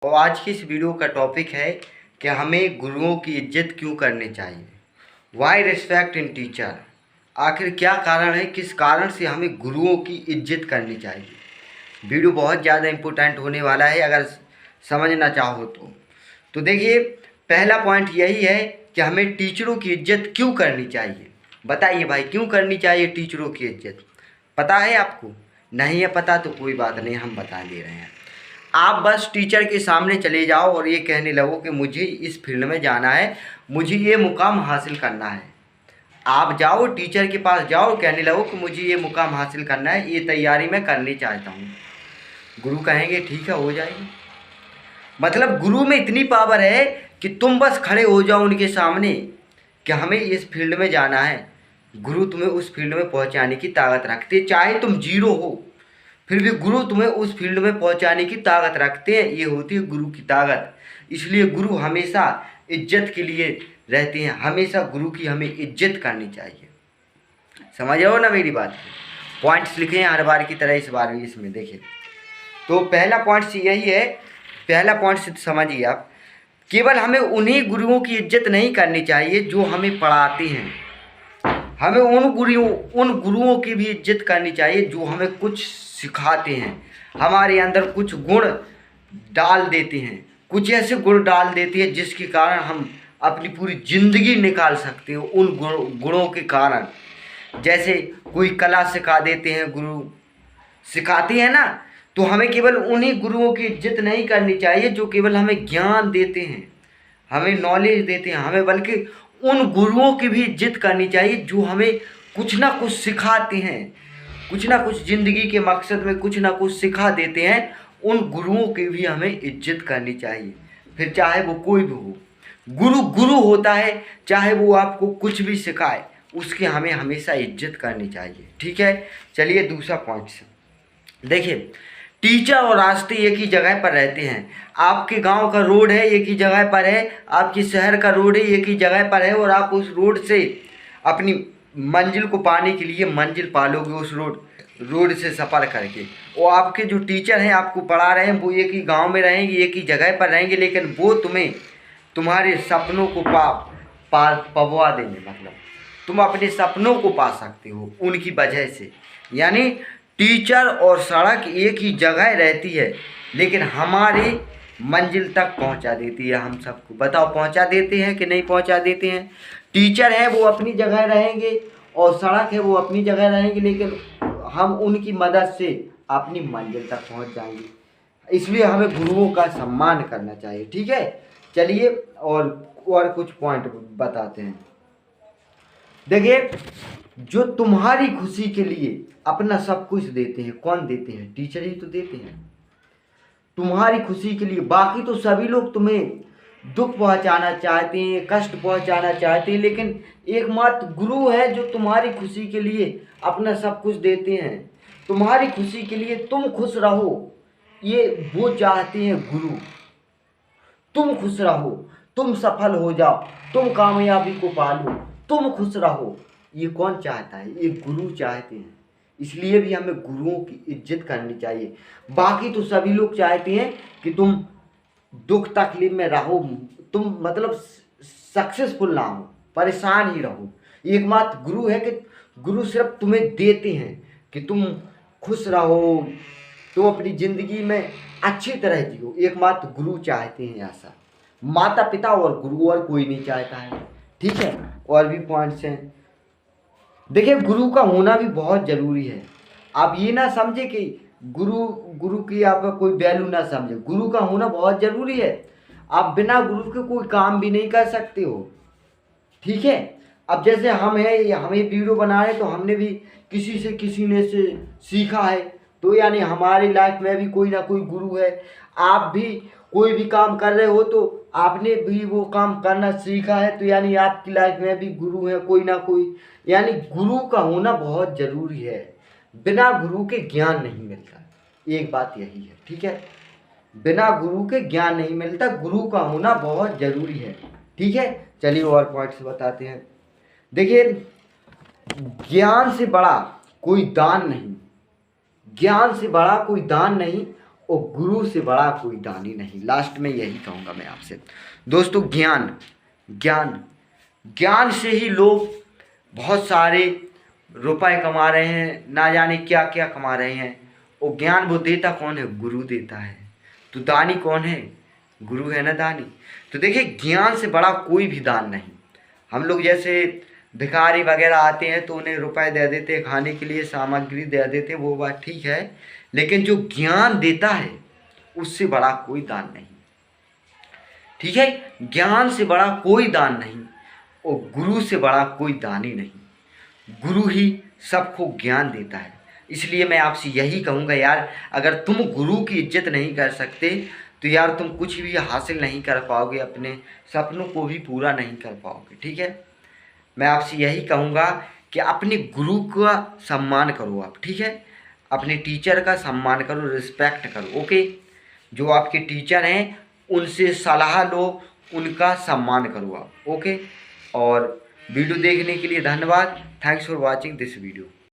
और आज की इस वीडियो का टॉपिक है कि हमें गुरुओं की इज्जत क्यों करनी चाहिए। Why respect in teacher. आखिर क्या कारण है, किस कारण से हमें गुरुओं की इज्जत करनी चाहिए। वीडियो बहुत ज़्यादा इम्पोर्टेंट होने वाला है अगर समझना चाहो तो देखिए, पहला पॉइंट यही है कि हमें टीचरों की इज्जत क्यों करनी चाहिए। बताइए भाई, क्यों करनी चाहिए टीचरों की इज्जत? पता है आपको? नहीं है पता तो कोई बात नहीं, हम बता दे रहे हैं। आप बस टीचर के सामने चले जाओ और ये कहने लगो कि मुझे इस फील्ड में जाना है, मुझे ये मुकाम हासिल करना है। आप जाओ टीचर के पास, जाओ कहने लगो कि मुझे ये मुकाम हासिल करना है, ये तैयारी मैं करनी चाहता हूँ। गुरु कहेंगे ठीक है, हो जाएगी। मतलब गुरु में इतनी पावर है कि तुम बस खड़े हो जाओ उनके सामने कि हमें इस फील्ड में जाना है, गुरु तुम्हें उस फील्ड में पहुंचाने की ताकत रखते। चाहे तुम जीरो हो फिर भी गुरु तुम्हें उस फील्ड में पहुंचाने की ताकत रखते हैं। ये होती है गुरु की ताकत। इसलिए गुरु हमेशा इज्जत के लिए रहते हैं, हमेशा गुरु की हमें इज्जत करनी चाहिए। समझ रहे हो ना मेरी बात? पॉइंट्स लिखे हैं हर बार की तरह, इस बार भी इसमें देखिए। तो पहला पॉइंट यही है, पहला पॉइंट समझिए आप। केवल हमें उन्हीं गुरुओं की इज्जत नहीं करनी चाहिए जो हमें पढ़ाते हैं, हमें उन गुरुओं की भी इज्जत करनी चाहिए जो हमें कुछ सिखाते हैं, हमारे अंदर कुछ गुण डाल देते हैं, कुछ ऐसे गुण डाल देते हैं जिसके कारण हम अपनी पूरी ज़िंदगी निकाल सकते हो उन गुणों के कारण। जैसे कोई कला सिखा देते हैं गुरु, सिखाते हैं ना, तो हमें केवल उन्हीं गुरुओं की इज्जत नहीं करनी चाहिए जो केवल हमें ज्ञान देते हैं, हमें नॉलेज देते हैं, हमें बल्कि उन गुरुओं की भी इज्जत करनी चाहिए जो हमें कुछ ना कुछ सिखाते हैं, कुछ ना कुछ ज़िंदगी के मकसद में कुछ ना कुछ सिखा देते हैं। उन गुरुओं की भी हमें इज्जत करनी चाहिए, फिर चाहे वो कोई भी हो। गुरु गुरु होता है, चाहे वो आपको कुछ भी सिखाए, उसकी हमें हमेशा इज्जत करनी चाहिए। ठीक है, चलिए दूसरा पॉइंट से देखिए। टीचर और रास्ते एक ही जगह पर रहते हैं। आपके गांव का रोड है एक ही जगह पर है, आपके शहर का रोड है एक ही जगह पर है, और आप उस रोड से अपनी मंजिल को पाने के लिए मंजिल पालोगे उस रोड से सफ़र करके। और आपके जो टीचर हैं आपको पढ़ा रहे हैं वो एक ही गांव में रहेंगे, एक ही जगह पर रहेंगे, लेकिन वो तुम्हें तुम्हारे सपनों को पवा देंगे। मतलब तुम अपने सपनों को पा सकते हो उनकी वजह से। यानी टीचर और सड़क एक ही जगह रहती है, लेकिन हमारे मंजिल तक पहुंचा देती है हम सबको। बताओ पहुंचा देते हैं कि नहीं पहुंचा देते हैं? टीचर है वो अपनी जगह रहेंगे और सड़क है वो अपनी जगह रहेंगे, लेकिन हम उनकी मदद से अपनी मंजिल तक पहुंच जाएंगे। इसलिए हमें गुरुओं का सम्मान करना चाहिए। ठीक है, चलिए और कुछ पॉइंट बताते हैं। देखिए, जो तुम्हारी खुशी के लिए अपना सब कुछ देते हैं, कौन देते हैं? टीचर ही तो देते हैं तुम्हारी खुशी के लिए। बाकी तो सभी लोग तुम्हें दुख पहुंचाना चाहते हैं, कष्ट पहुंचाना चाहते हैं, लेकिन एकमात्र गुरु है जो तुम्हारी खुशी के लिए अपना सब कुछ देते हैं। तुम्हारी खुशी के लिए तुम खुश रहो, ये वो चाहते हैं गुरु। तुम खुश रहो, तुम सफल हो जाओ, तुम कामयाबी को पालो, तुम खुश रहो, ये कौन चाहता है? ये गुरु चाहते हैं। इसलिए भी हमें गुरुओं की इज्जत करनी चाहिए। बाकी तो सभी लोग चाहते हैं कि तुम दुख तकलीफ में रहो, तुम मतलब सक्सेसफुल ना हो, परेशान ही रहो। एकमात्र गुरु है कि गुरु सिर्फ तुम्हें देते हैं कि तुम खुश रहो, तुम अपनी ज़िंदगी में अच्छी तरह जियो। एकमात्र गुरु चाहते हैं ऐसा, माता पिता और गुरु, और कोई नहीं चाहता है। ठीक है, और भी पॉइंट्स हैं। देखिए, गुरु का होना भी बहुत ज़रूरी है। आप ये ना समझे कि गुरु की आपका कोई वैल्यू ना समझे। गुरु का होना बहुत ज़रूरी है। आप बिना गुरु के कोई काम भी नहीं कर सकते हो। ठीक है, अब जैसे हम हैं, हमें वीडियो बना रहे तो हमने भी किसी ने से सीखा है, तो यानी हमारी लाइफ में भी कोई ना कोई गुरु है। आप भी कोई भी काम कर रहे हो तो आपने भी वो काम करना सीखा है, तो यानी आपकी लाइफ में भी गुरु है कोई ना कोई। यानी गुरु का होना बहुत ज़रूरी है। बिना गुरु के ज्ञान नहीं मिलता, एक बात यही है। ठीक है, बिना गुरु के ज्ञान नहीं मिलता, गुरु का होना बहुत ज़रूरी है। ठीक है, चलिए और पॉइंट्स बताते हैं। देखिए, ज्ञान से बड़ा कोई दान नहीं, ज्ञान से बड़ा कोई दान नहीं, और गुरु से बड़ा कोई दानी नहीं। लास्ट में यही कहूँगा मैं आपसे दोस्तों, ज्ञान ज्ञान ज्ञान से ही लोग बहुत सारे रुपए कमा रहे हैं, ना जाने क्या क्या कमा रहे हैं। और ज्ञान वो देता कौन है? गुरु देता है। तो दानी कौन है? गुरु है ना दानी। तो देखिए, ज्ञान से बड़ा कोई भी दान नहीं। हम लोग जैसे भिखारी वगैरह आते हैं तो उन्हें रुपए दे देते हैं, खाने के लिए सामग्री दे देते हैं, वो बात ठीक है, लेकिन जो ज्ञान देता है उससे बड़ा कोई दान नहीं। ठीक है, ज्ञान से बड़ा कोई दान नहीं और गुरु से बड़ा कोई दानी नहीं। गुरु ही सबको ज्ञान देता है। इसलिए मैं आपसे यही कहूँगा यार, अगर तुम गुरु की इज्जत नहीं कर सकते तो यार तुम कुछ भी हासिल नहीं कर पाओगे, अपने सपनों को भी पूरा नहीं कर पाओगे। ठीक है, मैं आपसे यही कहूँगा कि अपने गुरु का सम्मान करो आप। ठीक है, अपने टीचर का सम्मान करो, रिस्पेक्ट करो। ओके, जो आपके टीचर हैं उनसे सलाह लो, उनका सम्मान करो आप। ओके, और वीडियो देखने के लिए धन्यवाद। Thanks for watching this video.